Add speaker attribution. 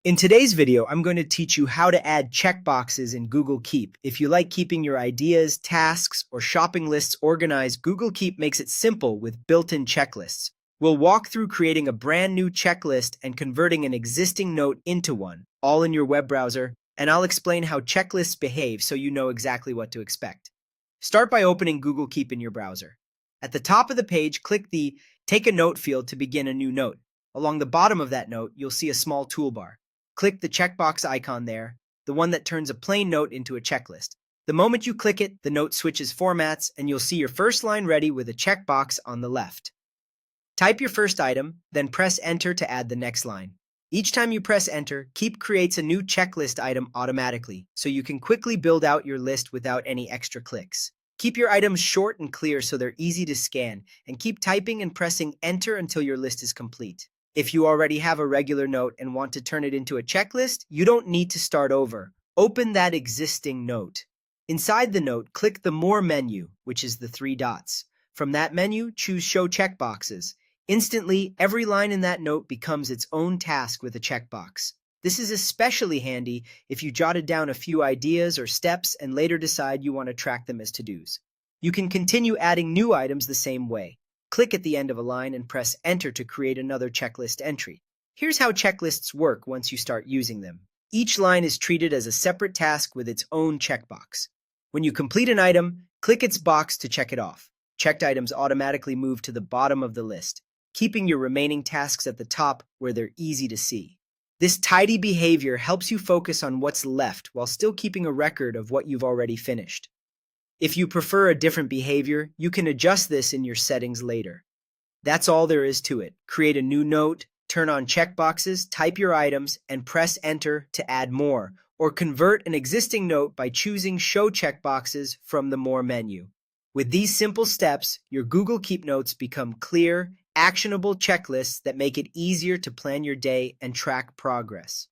Speaker 1: In today's video, I'm going to teach you how to add checkboxes in Google Keep. If you like keeping your ideas, tasks, or shopping lists organized, Google Keep makes it simple with built-in checklists. We'll walk through creating a brand new checklist and converting an existing note into one, all in your web browser, and I'll explain how checklists behave so you know exactly what to expect. Start by opening Google Keep in your browser. At the top of the page, click the Take a Note field to begin a new note. Along the bottom of that note, you'll see a small toolbar. Click the checkbox icon there, the one that turns a plain note into a checklist. The moment you click it, the note switches formats and you'll see your first line ready with a checkbox on the left. Type your first item, then press enter to add the next line. Each time you press enter, Keep creates a new checklist item automatically, so you can quickly build out your list without any extra clicks. Keep your items short and clear so they're easy to scan, and keep typing and pressing enter until your list is complete. If you already have a regular note and want to turn it into a checklist, you don't need to start over. Open that existing note. Inside the note, click the More menu, which is the three dots. From that menu, choose Show Checkboxes. Instantly, every line in that note becomes its own task with a checkbox. This is especially handy if you jotted down a few ideas or steps and later decide you want to track them as to-dos. You can continue adding new items the same way. Click at the end of a line and press enter to create another checklist entry. Here's how checklists work once you start using them. Each line is treated as a separate task with its own checkbox. When you complete an item, click its box to check it off. Checked items automatically move to the bottom of the list, keeping your remaining tasks at the top where they're easy to see. This tidy behavior helps you focus on what's left while still keeping a record of what you've already finished. If you prefer a different behavior, you can adjust this in your settings later. That's all there is to it. Create a new note, turn on checkboxes, type your items, and press enter to add more, or convert an existing note by choosing Show Checkboxes from the More menu. With these simple steps, your Google Keep notes become clear, actionable checklists that make it easier to plan your day and track progress.